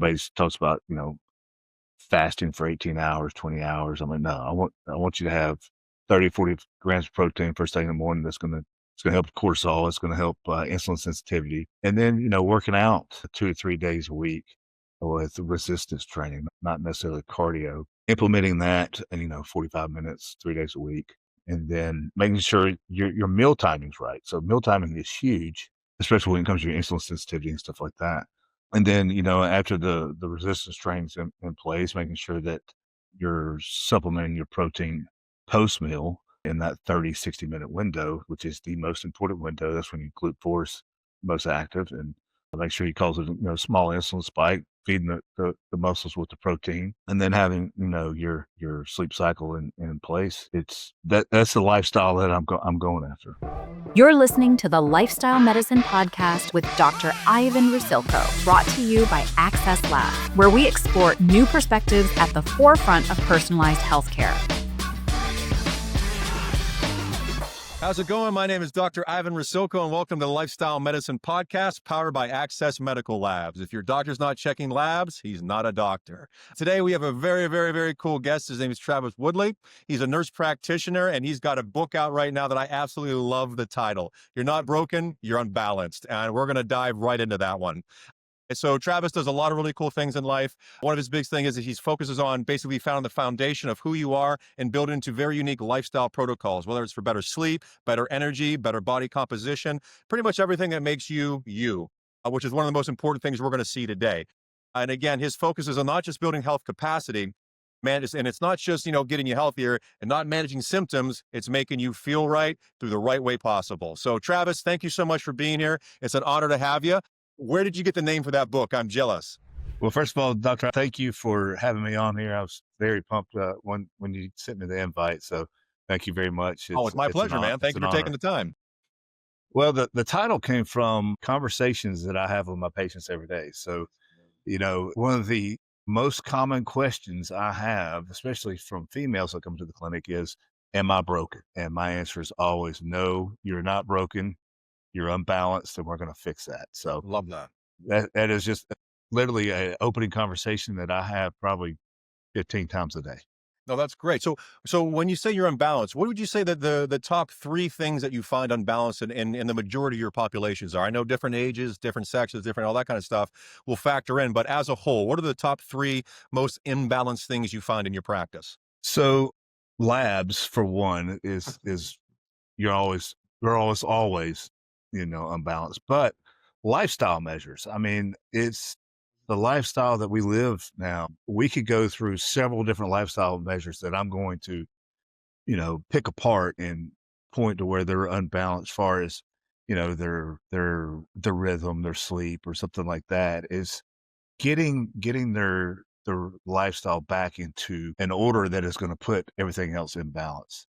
everybody talks about, fasting for 18 hours, 20 hours. I'm like, no, I want you to have 30, 40 grams of protein first thing in the morning. It's going to help cortisol. It's going to help insulin sensitivity. And then, working out 2 to 3 days a week with resistance training, not necessarily cardio, implementing that, and, 45 minutes, 3 days a week. And then making sure your meal timing's right. So meal timing is huge, especially when it comes to your insulin sensitivity and stuff like that. And then, after the resistance training's in place, making sure that you're supplementing your protein post-meal in that 30, 60-minute window, which is the most important window. That's when your GLUT4 is most active. And make sure you cause a small insulin spike, feeding the muscles with the protein, and then having your sleep cycle in place. That's the lifestyle that I'm going after. You're listening to the Lifestyle Medicine Podcast with Dr. Ivan Rusilko, brought to you by Access Lab, where we explore new perspectives at the forefront of personalized healthcare. How's it going? My name is Dr. Ivan Rusilko, and welcome to the Lifestyle Medicine Podcast, powered by Access Medical Labs. If your doctor's not checking labs, he's not a doctor. Today, we have a very, very, very cool guest. His name is Travis Woodlake. He's a nurse practitioner, and he's got a book out right now that I absolutely love the title. You're Not Broken, You're Unbalanced. And we're going to dive right into that one. So Travis does a lot of really cool things in life. One of his big things is that he focuses on basically found the foundation of who you are and build into very unique lifestyle protocols, whether it's for better sleep, better energy, better body composition, pretty much everything that makes you, which is one of the most important things we're going to see today. And again, his focus is on not just building health capacity, and it's not just, getting you healthier and not managing symptoms. It's making you feel right through the right way possible. So Travis, thank you so much for being here. It's an honor to have you. Where did you get the name for that book? I'm jealous. Well, first of all, Doctor, thank you for having me on here. I was very pumped when you sent me the invite. So thank you very much. It's my pleasure, man. Thank you for taking the time. Well, the title came from conversations that I have with my patients every day. So, one of the most common questions I have, especially from females that come to the clinic, is, am I broken? And my answer is always, no, you're not broken. You're unbalanced, and we're going to fix that. So Love that. That is just literally an opening conversation that I have probably 15 times a day. No, that's great. So when you say you're unbalanced, what would you say that the top three things that you find unbalanced in the majority of your populations are? I know different ages, different sexes, different, all that kind of stuff will factor in, but as a whole, what are the top three most imbalanced things you find in your practice? So labs, for one, is you're always unbalanced, but lifestyle measures. I mean, it's the lifestyle that we live now. We could go through several different lifestyle measures that I'm going to, pick apart and point to where they're unbalanced as far as, their rhythm, their sleep, or something like that, is getting their lifestyle back into an order that is going to put everything else in balance.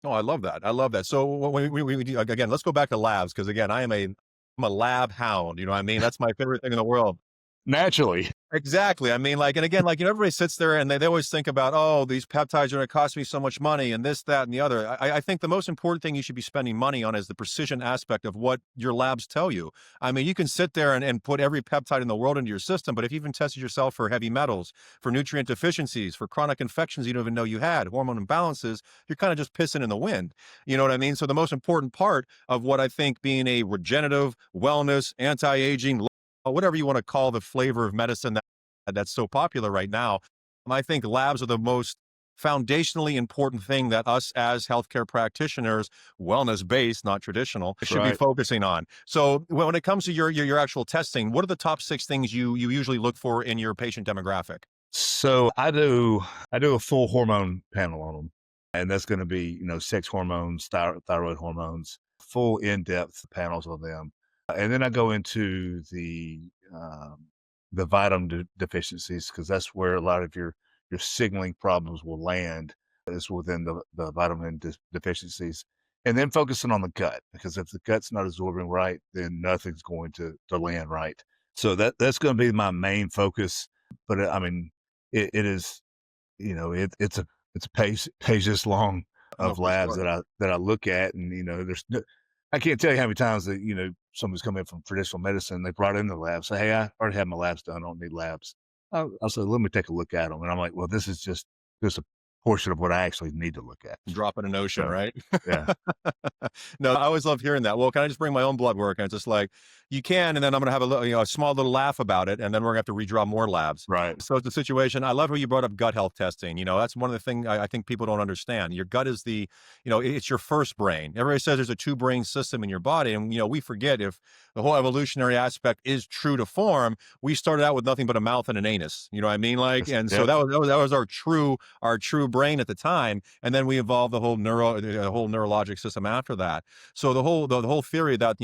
Oh, I love that. I love that. So when we again, let's go back to labs, because again, I'm a lab hound. You know what I mean? That's my favorite thing in the world. Naturally. Exactly. I mean, and again, everybody sits there and they always think about, oh, these peptides are going to cost me so much money and this, that, and the other. I think the most important thing you should be spending money on is the precision aspect of what your labs tell you. I mean, you can sit there and put every peptide in the world into your system, but if you even tested yourself for heavy metals, for nutrient deficiencies, for chronic infections you don't even know you had, hormone imbalances, you're kind of just pissing in the wind. You know what I mean? So the most important part of what I think being a regenerative, wellness, anti-aging, whatever you want to call the flavor of medicine that's so popular right now, I think labs are the most foundationally important thing that us as healthcare practitioners, wellness-based, not traditional, should be focusing on. So when it comes to your actual testing, what are the top 6 things you usually look for in your patient demographic? So I do a full hormone panel on them, and that's going to be, sex hormones, thyroid hormones, full in-depth panels on them. And then I go into the vitamin deficiencies, because that's where a lot of your signaling problems will land, is within the vitamin deficiencies. And then focusing on the gut, because if the gut's not absorbing right, then nothing's going to land right. So that's going to be my main focus. But I mean, it is, it's a page this long of labs that I look at, and there's I can't tell you how many times that somebody's coming in from traditional medicine, they brought in the lab, say, hey, I already have my labs done. I don't need labs. I said, let me take a look at them. And I'm like, well, this is just a portion of what I actually need to look at. Drop in an ocean, So, right? yeah, No, I always love hearing that. Well, can I just bring my own blood work? And it's just like, you can, and then I'm going to have a little, a small little laugh about it, and then we're going to have to redraw more labs. right. So it's a situation. I love how you brought up gut health testing. That's one of the things I think people don't understand. Your gut is it's your first brain. Everybody says there's a two brain system in your body. And, we forget if the whole evolutionary aspect is true to form, we started out with nothing but a mouth and an anus. You know what I mean? Like, and so Yep. that was our true brain at the time. And then we evolved the whole neurologic system after that. So the whole theory that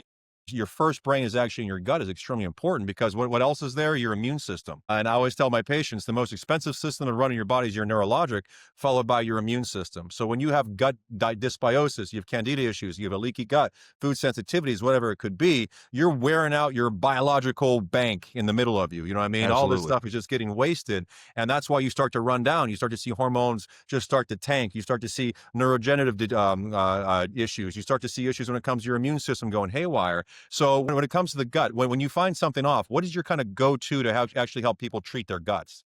your first brain is actually in your gut is extremely important, because what else is there? Your immune system. And I always tell my patients, the most expensive system to run in your body is your neurologic, followed by your immune system. So when you have gut dysbiosis, you have candida issues, you have a leaky gut, food sensitivities, whatever it could be, you're wearing out your biological bank in the middle of you. You know what I mean? All this Absolutely. stuff is just getting wasted. And that's why you start to run down. You start to see hormones just start to tank. You start to see neurodegenerative issues. You start to see issues when it comes to your immune system going haywire. So when it comes to the gut, when you find something off, what is your kind of go-to to actually help people treat their guts?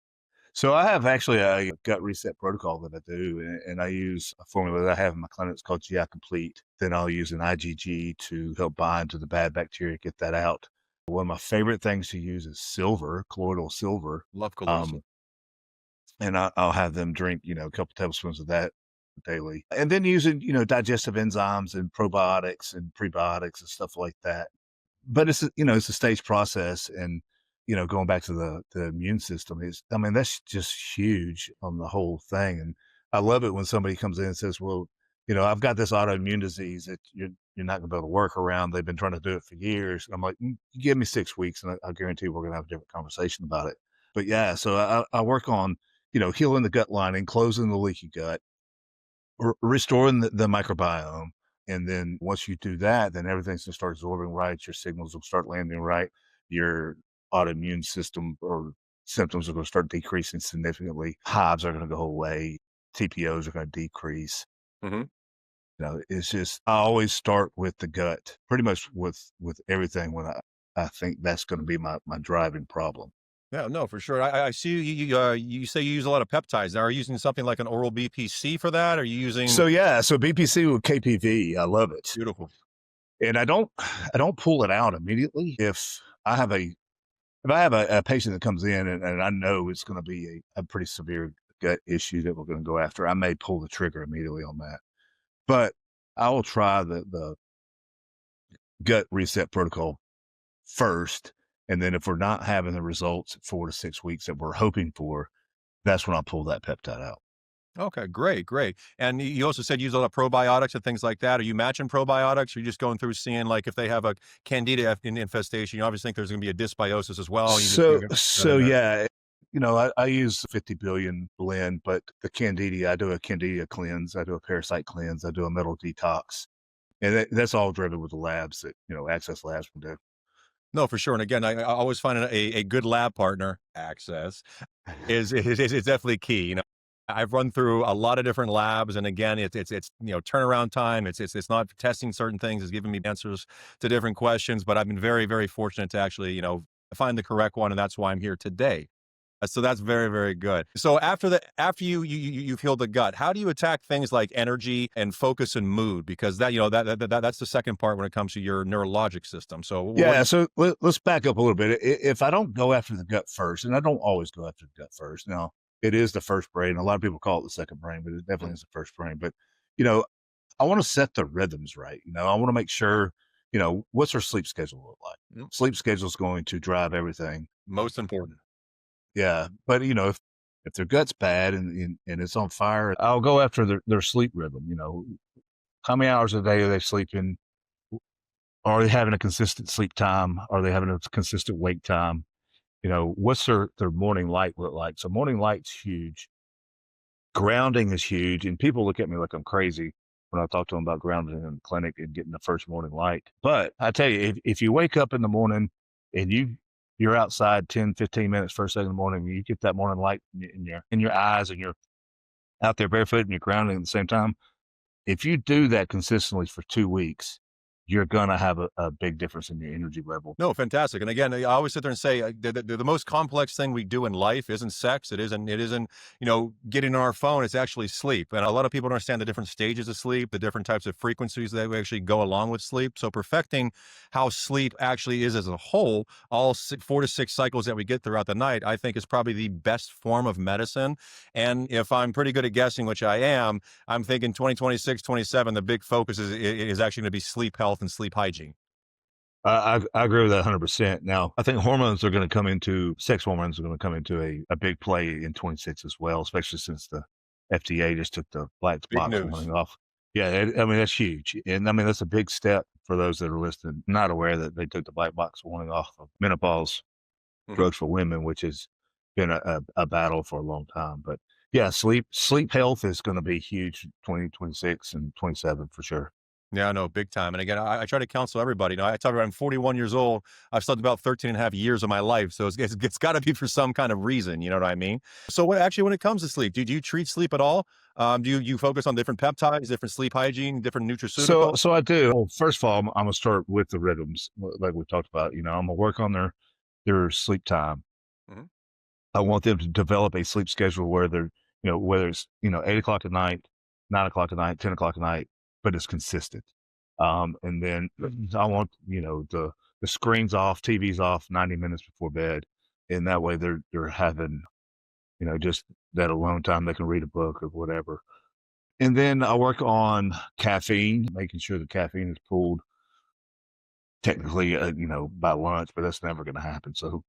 So I have actually a gut reset protocol that I do, and I use a formula that I have in my clinic. It's called GI Complete. Then I'll use an IgG to help bind to the bad bacteria, get that out. One of my favorite things to use is silver, colloidal silver. Love colloidal. And I'll have them drink, a couple tablespoons of that daily. And then using, digestive enzymes and probiotics and prebiotics and stuff like that. But it's a stage process. And, going back to the immune system that's just huge on the whole thing. And I love it when somebody comes in and says, well, I've got this autoimmune disease that you're not gonna be able to work around. They've been trying to do it for years. I'm like, you give me 6 weeks and I guarantee we're gonna have a different conversation about it. But yeah, so I work on, healing the gut lining, closing the leaky gut, restoring the microbiome. And then once you do that, then everything's going to start absorbing right. Your signals will start landing right. Your autoimmune system or symptoms are going to start decreasing significantly. Hives are going to go away. TPOs are going to decrease. Mm-hmm. It's just, I always start with the gut, pretty much with everything when I think that's going to be my driving problem. Yeah, no, for sure. I see you say you use a lot of peptides. Now, are you using something like an oral BPC for that? Are you using? So yeah, so BPC with KPV, I love it. Beautiful. And I don't pull it out immediately. If I have a patient that comes in and I know it's going to be a pretty severe gut issue that we're going to go after, I may pull the trigger immediately on that. But I will try the gut reset protocol first. And then if we're not having the results 4 to 6 weeks that we're hoping for, that's when I'll pull that peptide out. Okay, great. And you also said you use a lot of probiotics and things like that. Are you matching probiotics? Or are you just going through seeing like if they have a candida infestation? You obviously think there's going to be a dysbiosis as well. Yeah, I use 50 billion blend, but the candida, I do a candida cleanse, I do a parasite cleanse, I do a metal detox, and that's all driven with the labs that Access Labs can do. No, for sure. And again, I always find a good lab partner, Access, is definitely key. I've run through a lot of different labs, and again, it's turnaround time. It's not testing certain things. It's giving me answers to different questions. But I've been very, very fortunate to actually find the correct one, and that's why I'm here today. So that's very, very good. So after you've healed the gut, how do you attack things like energy and focus and mood? Because that's the second part when it comes to your neurologic system. So so let's back up a little bit. If I don't go after the gut first, and I don't always go after the gut first. Now, it is the first brain. A lot of people call it the second brain, but it definitely is the first brain. But I want to set the rhythms right. I want to make sure what's our sleep schedule look like. Yep. Sleep schedule is going to drive everything. Most important. Yeah, but if their gut's bad and it's on fire, I'll go after their sleep rhythm. How many hours a day are they sleeping? Are they having a consistent sleep time? Are they having a consistent wake time? What's their morning light look like? So morning light's huge. Grounding is huge, and people look at me like I'm crazy when I talk to them about grounding in the clinic and getting the first morning light. But I tell you, if you wake up in the morning and you're outside 10, 15 minutes first thing in the morning, you get that morning light in your eyes, and you're out there barefoot and you're grounding at the same time. If you do that consistently for 2 weeks, you're going to have a big difference in your energy level. No, fantastic. And again, I always sit there and say the most complex thing we do in life isn't sex. It isn't, getting on our phone. It's actually sleep. And a lot of people don't understand the different stages of sleep, the different types of frequencies that we actually go along with sleep. So perfecting how sleep actually is as a whole, all 4 to 6 cycles that we get throughout the night, I think is probably the best form of medicine. And if I'm pretty good at guessing, which I am, I'm thinking 2026, 27, the big focus is actually going to be sleep health and sleep hygiene. I agree with that 100%. Now, I think sex hormones are going to come into a big play in 26 as well, especially since the FDA just took the black Big box news. warning off. Yeah, I mean, that's huge. And I mean, that's a big step for those that are listening, not aware that they took the black box warning off of menopause Mhm. drugs for women, which has been a battle for a long time. But yeah, sleep health is going to be huge 2026 and 27 for sure. Yeah, no, big time. And again, I try to counsel everybody. I talk about I'm 41 years old. I've slept about 13 and a half years of my life. So it's got to be for some kind of reason. You know what I mean? So when it comes to sleep, do you treat sleep at all? Do you focus on different peptides, different sleep hygiene, different So, nutraceuticals? so I do. Well, first of all, I'm gonna start with the rhythms, like we talked about. I'm gonna work on their sleep time. Mhm. I want them to develop a sleep schedule where whether it's 8 o'clock at night, 9 o'clock at night, 10 o'clock at night, but it's consistent. And then I want the screens off, TVs off, 90 minutes before bed, and that way they're having just that alone time. They can read a book or whatever. And then I work on caffeine, making sure the caffeine is pulled technically, by lunch, but that's never going to happen. So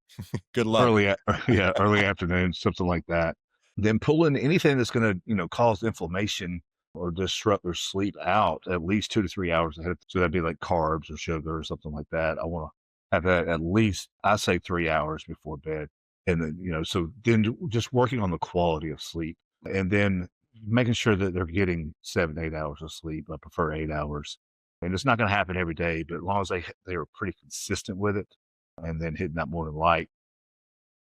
Good luck. yeah, early afternoon, something like that. Then pulling anything that's going to, cause inflammation or disrupt their sleep out at least 2 to 3 hours ahead. So that'd be like carbs or sugar or something like that. I want to have that at least, I say 3 hours before bed. And then, so then just working on the quality of sleep and then making sure that they're getting 7 to 8 hours of sleep. I prefer 8 hours. And it's not going to happen every day, but as long as they are pretty consistent with it and then hitting that morning light,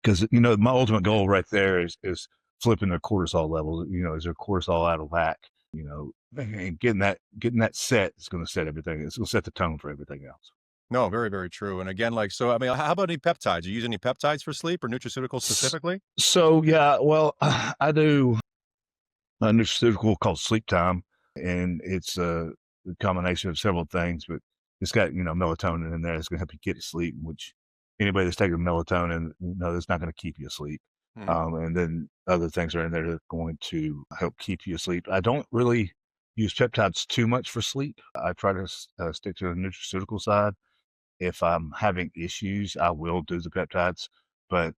because my ultimate goal right there is flipping their cortisol levels. Is their cortisol out of whack? And getting that set is going to set everything. It's going to set the tone for everything else. No, very, very true. And again, so I mean, how about any peptides? Do you use any peptides for sleep or nutraceuticals S- specifically? So yeah, well, I do a nutraceutical called Sleep Time, and it's a combination of several things, but it's got melatonin in there. It's going to help you get to sleep, which anybody that's taking melatonin, it's not going to keep you asleep. Mhm. And then other things are in there that are going to help keep you asleep. I don't really use peptides too much for sleep. I try to stick to the nutraceutical side. If I'm having issues, I will do the peptides, but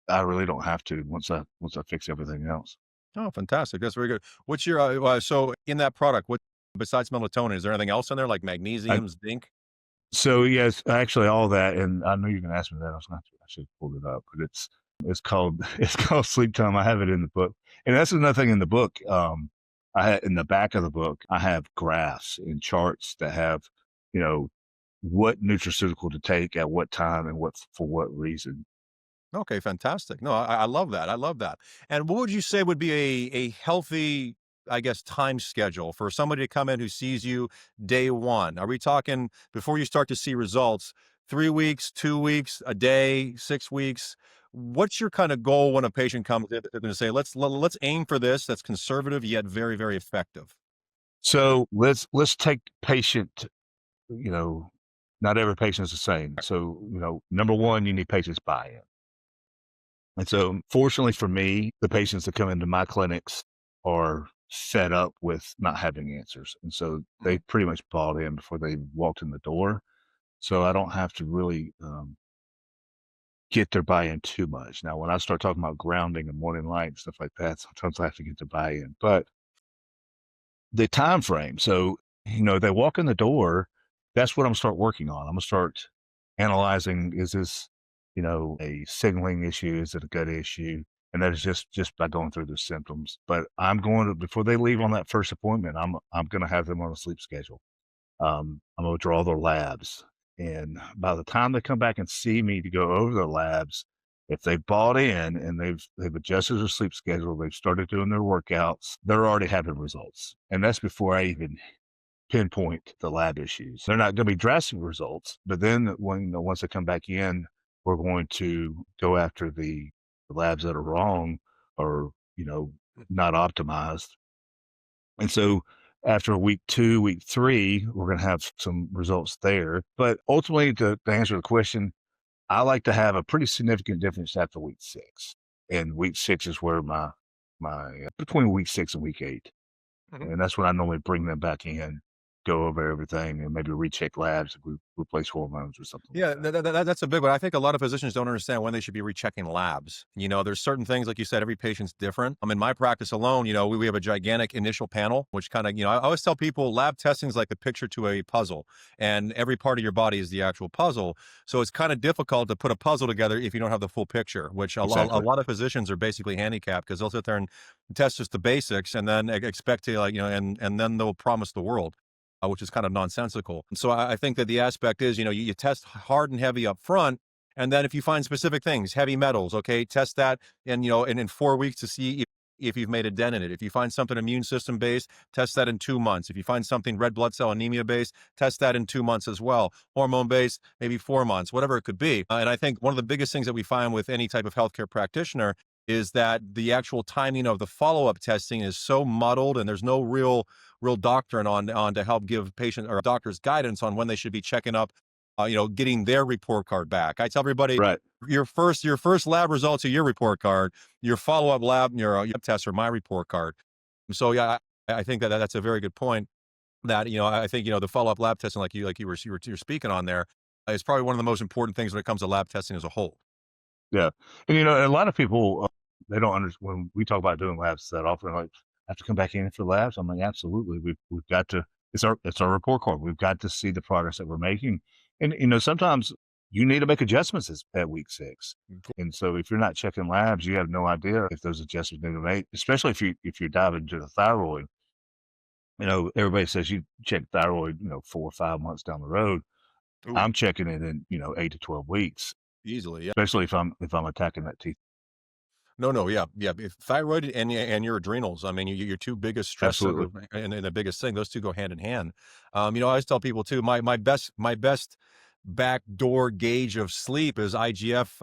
I really don't have to once I fix everything else. Oh, fantastic. That's very good. What's your, so in that product, what, besides melatonin, is there anything else in there like I, magnesium, zinc? so yes, actually all that, and I knew you were going to ask me that. I should have pulled it up, but it's called it's called Sleep Time. I have it in the book, and that's another thing in the book. In the back of the book, I have graphs and charts that have, you know, what nutraceutical to take at what time and what for what reason. Okay, fantastic. No, I love that. I love that. And what would you say would be a healthy, I guess, time schedule for somebody to come in who sees you day one? Are we talking before you start to see results, 3 weeks, 2 weeks, a day, 6 weeks? What's your kind of goal when a patient comes in? They're going to say, let's aim for this. That's conservative yet very, very effective. So let's take patient. You know, not every patient is the same. So number one, you need patients buy-in. And so, fortunately for me, the patients that come into my clinics are fed up with not having answers. And so they Mhm. pretty much bought in before they walked in the door. So I don't have to really get their buy in too much. Now, when I start talking about grounding and morning light and stuff like that, sometimes I have to get their buy in. But the time frame, so, they walk in the door, that's what I'm start working on. I'm gonna start analyzing, is this, a signaling issue? Is it a gut issue? And that is just by going through the symptoms. But I'm going to, before they leave on that first appointment, I'm gonna have them on a sleep schedule. I'm gonna draw their labs. And by the time they come back and see me to go over their labs, if they bought in and they've adjusted their sleep schedule, they've started doing their workouts, they're already having results. And that's before I even pinpoint the lab issues. They're not going to be drastic results, but then once they come back in, we're going to go after the labs that are wrong or, not optimized. And so after week 2, week 3, we're going to have some results there. But ultimately, to answer the question, I like to have a pretty significant difference after week 6. And week 6 is where between week 6 and week 8. Mhm. And that's when I normally bring them back in, go over everything, and maybe recheck labs if we replace hormones or something like Yeah, that. that's a big one. I think a lot of physicians don't understand when they should be rechecking labs. There's certain things, like you said, every patient's different. In my practice alone, we have a gigantic initial panel, which kind of, I always tell people lab testing is like the picture to a puzzle, and every part of your body is the actual puzzle. So it's kind of difficult to put a puzzle together if you don't have the full picture, which a Exactly. lot of physicians are basically handicapped because they'll sit there and test just the basics and then expect to, and then they'll promise the world, which is kind of nonsensical. And so I think that the aspect is, you test hard and heavy up front. And then if you find specific things, heavy metals, okay, test that and in 4 weeks to see if you've made a dent in it. If you find something immune system based, test that in 2 months. If you find something red blood cell anemia based, test that in 2 months as well. Hormone based, maybe 4 months, whatever it could be. And I think one of the biggest things that we find with any type of healthcare practitioner is that the actual timing of the follow-up testing is so muddled, and there's no real doctrine on to help give patient or doctors guidance on when they should be checking up, getting their report card back. I tell everybody Right. your first lab results are your report card, your follow-up lab, your tests are my report card. So yeah, I think that's a very good point. That I think the follow-up lab testing, you're speaking on there, is probably one of the most important things when it comes to lab testing as a whole. Yeah. And, a lot of people, they don't understand when we talk about doing labs that often, like, have to come back in for labs. I'm like, absolutely. We've got to, it's our report card. We've got to see the progress that we're making. And, sometimes you need to make adjustments at week 6. And so if you're not checking labs, you have no idea if those adjustments need to be made, especially if you're diving into the thyroid. Everybody says you check thyroid, 4 or 5 months down the road. Ooh, I'm checking it in, 8 to 12 weeks, easily, yeah. especially if I'm attacking that T. No, no, yeah, yeah. If thyroid and your adrenals, I mean, your two biggest stressors Absolutely. and the biggest thing, those two go hand in hand. I always tell people too, my best backdoor gauge of sleep is IGF,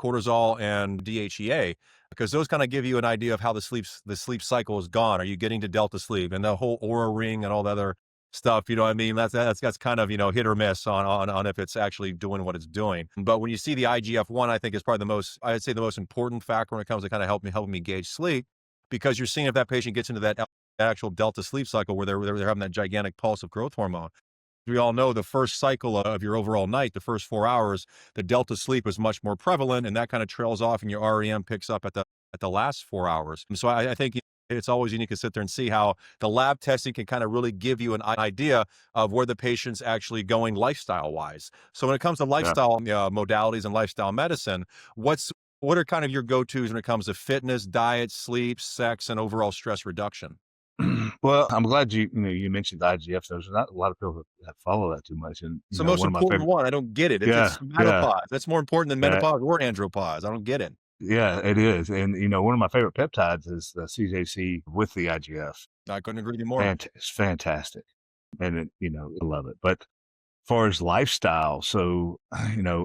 cortisol, and DHEA, because those kind of give you an idea of how the sleep cycle is gone. Are you getting to delta sleep and the whole aura ring and all the other stuff? You know what I mean? That's kind of hit or miss on if it's actually doing what it's doing. But when you see the IGF-1, I think is probably I'd say the most important factor when it comes to kind of helping me gauge sleep, because you're seeing if that patient gets into that actual delta sleep cycle where they're having that gigantic pulse of growth hormone. We all know the first cycle of your overall night, the first 4 hours, the delta sleep is much more prevalent, and that kind of trails off, and your REM picks up at the last 4 hours. And so I think it's always unique to sit there and see how the lab testing can kind of really give you an idea of where the patient's actually going lifestyle wise. So when it comes to Yeah. lifestyle modalities and lifestyle medicine, what are kind of your go-tos when it comes to fitness, diet, sleep, sex, and overall stress reduction? Well, I'm glad you mentioned the IGF. There's not a lot of people that follow that too much. And, It's the most one of my important favorite. one. I don't get it. It's Yeah. Yeah. menopause. That's more important than Yeah. menopause or andropause. I don't get it. Yeah, it is. And, one of my favorite peptides is the CJC with the IGF. I couldn't agree with you more. It's fantastic. And, I love it. But far as lifestyle, so,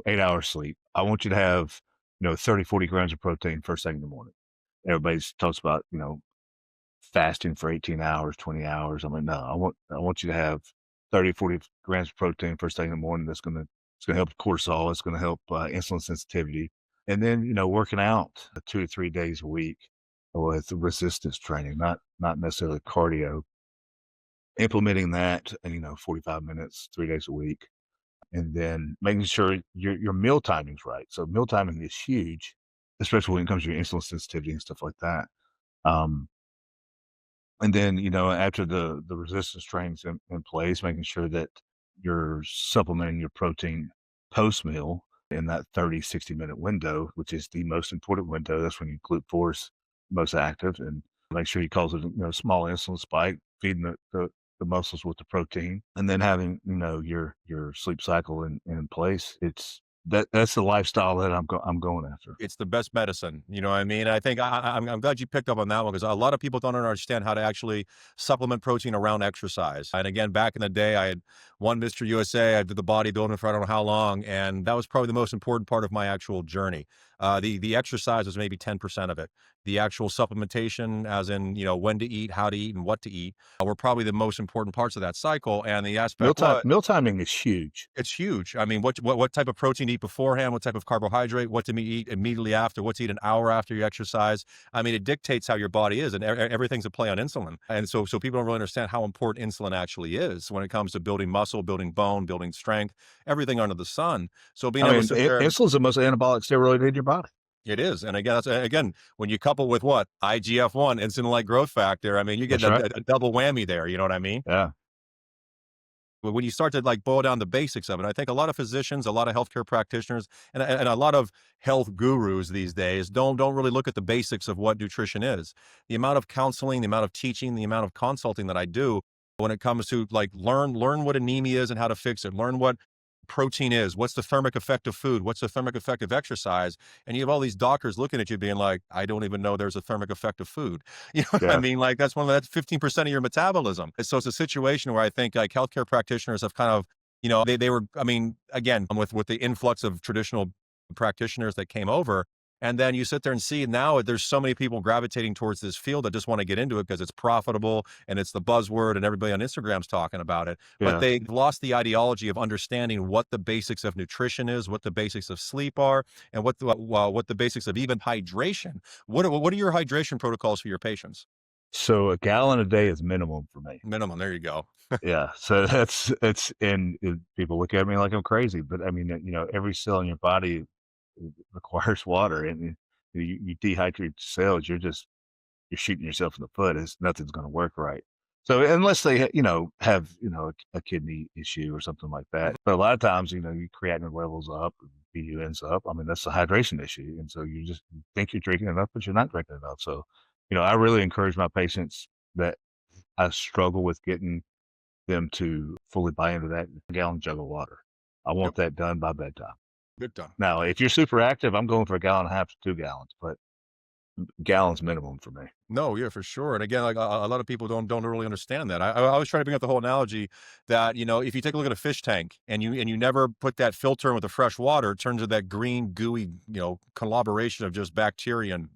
8 hours sleep, I want you to have, 30, 40 grams of protein first thing in the morning. Everybody talks about, fasting for 18 hours, 20 hours. I'm like, no, I want you to have 30, 40 grams of protein first thing in the morning. It's gonna help cortisol. It's gonna help insulin sensitivity. And then, working out 2 to 3 days a week with resistance training, not necessarily cardio. Implementing that and 45 minutes, 3 days a week, and then making sure your meal timing's right. So meal timing is huge, especially when it comes to your insulin sensitivity and stuff like that. Um, And then, after the resistance training's in place, making sure that you're supplementing your protein post-meal in that 30, 60-minute window, which is the most important window. That's when your GLUT4 is most active, and make sure you cause a, small insulin spike, feeding the muscles with the protein, and then having, your sleep cycle in place. that's the lifestyle that I'm going after. It's the best medicine. You know what I mean? I think I'm glad you picked up on that one because a lot of people don't understand how to actually supplement protein around exercise. And again, back in the day, I had won Mr. USA. I did the bodybuilding for I don't know how long, and that was probably the most important part of my actual journey. The exercise was maybe 10% of it. The actual supplementation, as in when to eat, how to eat, and what to eat, were probably the most important parts of that cycle. And the aspect was Meal timing is huge. it's huge. I mean, what type of protein to eat beforehand, what type of carbohydrate, what to eat immediately after, what to eat an hour after you exercise. I mean, it dictates how your body is, and everything's a play on insulin. And so people don't really understand how important insulin actually is when it comes to building muscle, building bone, building strength, everything under the sun. So being I able to mean, sit there, insulin's the most anabolic steroid in your body. it is. And again, again, when you couple with what IGF-1, insulin-like growth factor, I mean, you get That's right. a double whammy there. You know what I mean? Yeah. But when you start to like boil down the basics of it, I think a lot of physicians, a lot of healthcare practitioners, and a lot of health gurus these days don't really look at the basics of what nutrition is. The amount of counseling, the amount of teaching, the amount of consulting that I do when it comes to like learn what anemia is and how to fix it, learn what protein is, what's the thermic effect of food, what's the thermic effect of exercise, and you have all these doctors looking at you being like, I don't even know there's a thermic effect of food. You know what I Yeah. mean? Like that's 15% of your metabolism. So it's a situation where I think like healthcare practitioners have kind of, they were, I mean, again, with the influx of traditional practitioners that came over. And then you sit there and see now there's so many people gravitating towards this field that just want to get into it because it's profitable and it's the buzzword and everybody on Instagram's talking about it. But Yeah. they've lost the ideology of understanding what the basics of nutrition is, what the basics of sleep are, and what the basics of even hydration. What are your hydration protocols for your patients? So a gallon a day is minimum for me. Minimum. There you go. Yeah. So and people look at me like I'm crazy, but I mean, every cell in your body requires water, and you dehydrate your cells, you're shooting yourself in the foot. Nothing's going to work right. So unless they, have, a kidney issue or something like that. But a lot of times, your creatinine levels up, BUN's up. I mean, that's a hydration issue. And so you just think you're drinking enough, but you're not drinking enough. So, I really encourage my patients that I struggle with getting them to fully buy into that gallon jug of water. I want Yep. that done by bedtime. Good done. Now, if you're super active, I'm going for a gallon and a half to 2 gallons, but gallons minimum for me. No, yeah, for sure. And again, like a lot of people don't really understand that. I was trying to bring up the whole analogy that if you take a look at a fish tank and you never put that filter in with the fresh water, it turns into that green gooey collaboration of just bacteria and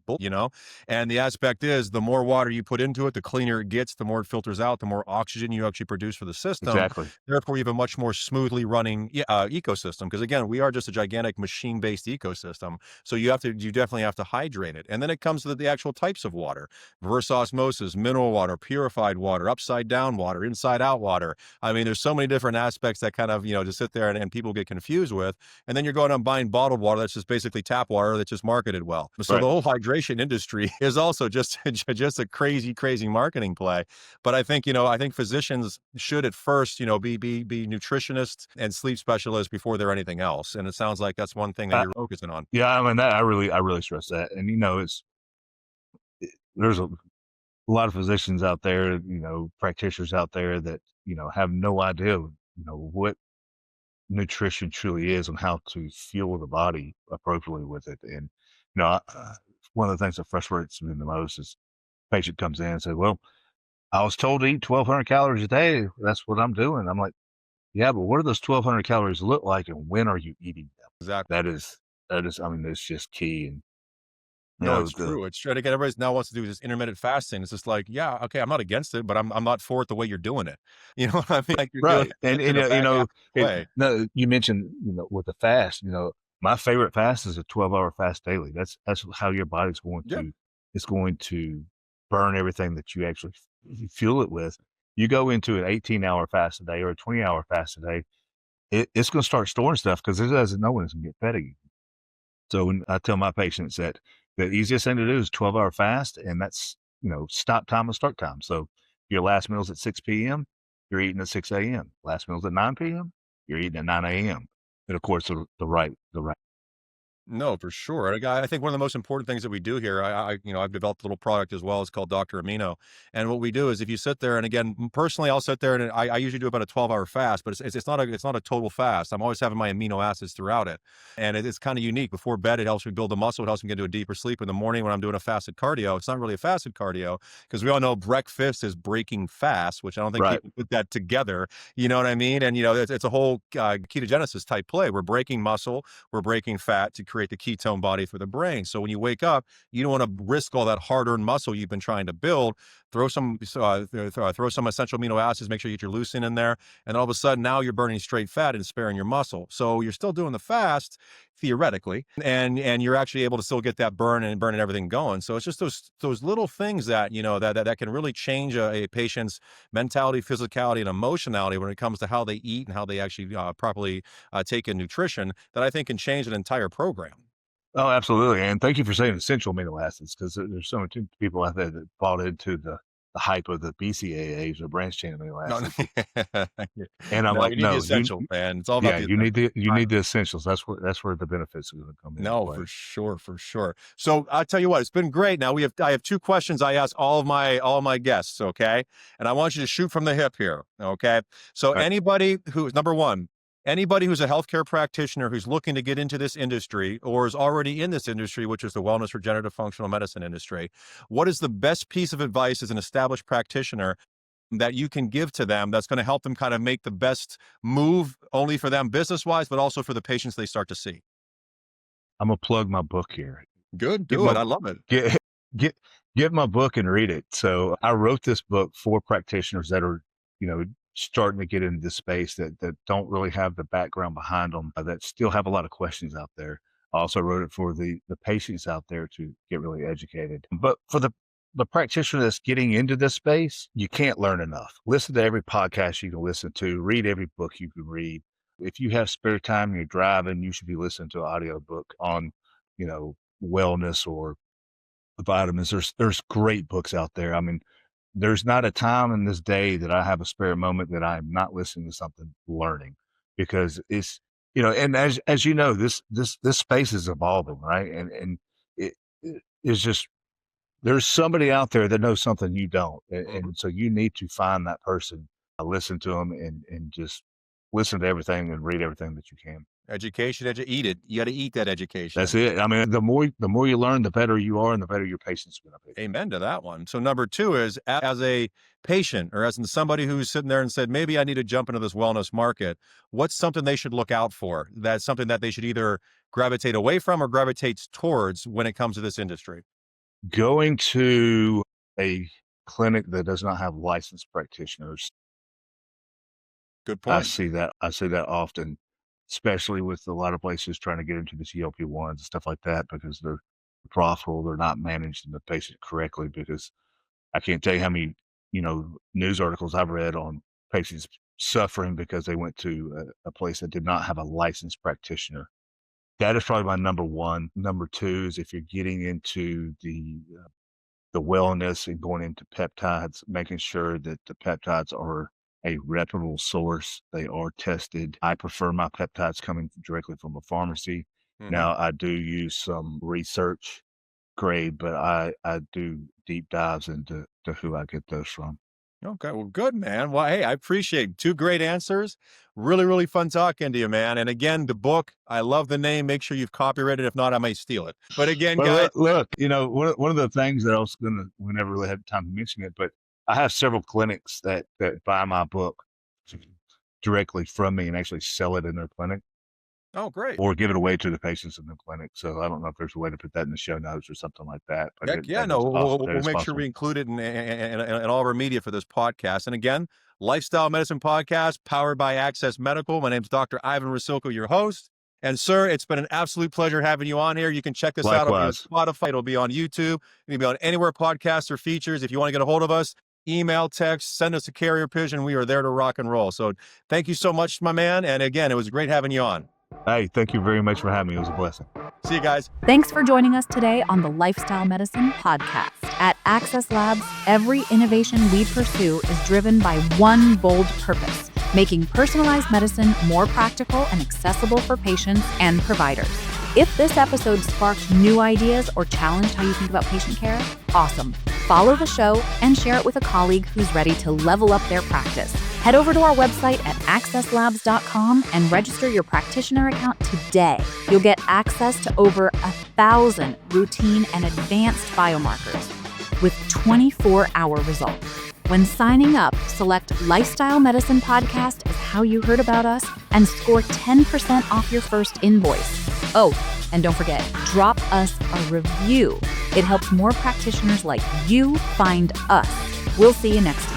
And the aspect is the more water you put into it, the cleaner it gets, the more it filters out, the more oxygen you actually produce for the system. Exactly. Therefore, you have a much more smoothly running ecosystem. Because again, we are just a gigantic machine-based ecosystem. So you definitely have to hydrate it. And then it comes to the actual types of water. Reverse osmosis, mineral water, purified water, upside down water, inside out water. I mean, there's so many different aspects that kind of, just sit there and people get confused with. And then you're going out and buying bottled water that's just basically tap water that's just marketed well. So Right. the whole hydration industry is also just a crazy, crazy marketing play. But I think, I think physicians should at first, be nutritionists and sleep specialists before they're anything else. And it sounds like that's one thing that you're focusing on. Yeah, I mean, that I really stress that. And, there's a lot of physicians out there, practitioners out there that, have no idea, what nutrition truly is and how to fuel the body appropriately with it. And, one of the things that frustrates me the most is patient comes in and says, well, I was told to eat 1,200 calories a day. That's what I'm doing. I'm like, yeah, but what do those 1,200 calories look like and when are you eating them? Exactly. I mean, it's just key. And, No, it's true. It's true. Again, everybody now wants to do this intermittent fasting. It's just like, yeah, okay, I'm not against it, but I'm not for it the way you're doing it. You know what I mean? Like you're doing right. And, it in a back way. no, you mentioned, with the fast, my favorite fast is a 12-hour fast daily. That's how your body's going Yeah. to, it's going to burn everything that you actually fuel it with. You go into an 18-hour fast a day or a 20-hour fast a day, it's going to start storing stuff because it doesn't know when it's going to get fed again. So when I tell my patients that the easiest thing to do is 12-hour fast, and that's, stop time and start time. So your last meal's at 6 p.m., you're eating at 6 a.m. Last meal's at 9 p.m., you're eating at 9 a.m. And of course, the right No, for sure. I think one of the most important things that we do here, I've developed a little product as well. It's called Dr. Amino. And what we do is if you sit there, and again, personally, I'll sit there and I usually do about a 12-hour fast, but it's not a total fast. I'm always having my amino acids throughout it. And it's kind of unique. Before bed, it helps me build the muscle. It helps me get into a deeper sleep. In the morning when I'm doing a fasted cardio, it's not really a fasted cardio because we all know breakfast is breaking fast, which I don't think Right. people put that together. You know what I mean? And, it's a whole ketogenesis type play. We're breaking muscle, we're breaking fat to create the ketone body for the brain. So when you wake up, you don't want to risk all that hard-earned muscle you've been trying to build. Throw some essential amino acids, make sure you get your leucine in there, and all of a sudden now you're burning straight fat and sparing your muscle. So you're still doing the fast theoretically, and you're actually able to still get that burning everything going. So it's just those little things that that can really change a patient's mentality, physicality, and emotionality when it comes to how they eat and how they actually properly take in nutrition, that I think can change an entire program. Oh, absolutely. And thank you for saying essential amino acids, because there's so many people out there that bought into the hype of the BCAAs or branched chain amino No, acids. no, And I'm no, like, you need the no, essential, man. It's all about yeah, the you need essential. you need the essentials. That's where the benefits are going to come into No, play. for sure, for sure. So I'll tell you what, it's been great. Now I have two questions I ask all of my guests, okay? And I want you to shoot from the hip here, okay? So Right. number one, anybody who's a healthcare practitioner who's looking to get into this industry or is already in this industry, which is the wellness regenerative functional medicine industry, what is the best piece of advice as an established practitioner that you can give to them that's going to help them kind of make the best move only for them business-wise, but also for the patients they start to see? I'm gonna plug my book here. Good, Get do my it. I love it. get get get my book and read it. So I wrote this book for practitioners that are, starting to get into this space that don't really have the background behind them, that still have a lot of questions out there. I also wrote it for the patients out there to get really educated. But for the practitioner that's getting into this space, you can't learn enough. Listen to every podcast you can listen to, read every book you can read. If you have spare time and you're driving, you should be listening to an audio book on, wellness or vitamins. There's great books out there. I mean, there's not a time in this day that I have a spare moment that I'm not listening to something, learning, because it's, and as you know, this space is evolving, right? And it is just, there's somebody out there that knows something you don't. And so you need to find that person, listen to them, and just listen to everything and read everything that you can. Education, eat it. You got to eat that education. That's it. I mean, the more you learn, the better you are, and the better your patient's going to be. Amen to that one. So number two is, as a patient or as in somebody who's sitting there and said, maybe I need to jump into this wellness market, what's something they should look out for? That's something that they should either gravitate away from or gravitate towards when it comes to this industry. Going to a clinic that does not have licensed practitioners, Good I point. see that often, especially with a lot of places trying to get into the GLP-1s and stuff like that, because they're profitable, they're not managing the patient correctly. Because I can't tell you how many, news articles I've read on patients suffering because they went to a place that did not have a licensed practitioner. That is probably my number one. Number two is if you're getting into the wellness and going into peptides, making sure that the peptides are a reputable source. They are tested. I prefer my peptides coming directly from a pharmacy. Now, I do use some research grade, but I do deep dives into who I get those from. Okay, well, good, man. Well, hey, I appreciate two great answers. Really, really fun talking to you, man. And again, the book, I love the name. Make sure you've copyrighted. If not, I might steal it. But again, Well, guys, look, one of the things that we never really had time to mention it, but I have several clinics that buy my book directly from me and actually sell it in their clinic oh, great. or give it away to the patients in the clinic. So I don't know if there's a way to put that in the show notes or something like that. But Heck yeah, that no, is we'll that is make sure possible. we include it in all of our media for this podcast. And again, Lifestyle Medicine Podcast, powered by Access Medical. My name's Dr. Ivan Rasco, your host. And sir, it's been an absolute pleasure having you on here. You can check this out on Likewise. Spotify. It'll be on YouTube. It'll be on anywhere podcasts or features. If you want to get a hold of us, email, text, send us a carrier pigeon. We are there to rock and roll. So thank you so much, my man. And again, it was great having you on. Hey, thank you very much for having me. It was a blessing. See you guys. Thanks for joining us today on the Lifestyle Medicine Podcast. At Access Labs, every innovation we pursue is driven by one bold purpose: making personalized medicine more practical and accessible for patients and providers. If this episode sparked new ideas or challenged how you think about patient care, awesome. Follow the show and share it with a colleague who's ready to level up their practice. Head over to our website at accesslabs.com and register your practitioner account today. You'll get access to over 1,000 routine and advanced biomarkers with 24-hour results. When signing up, select Lifestyle Medicine Podcast as how you heard about us and score 10% off your first invoice. Oh, and don't forget, drop us a review. It helps more practitioners like you find us. We'll see you next time.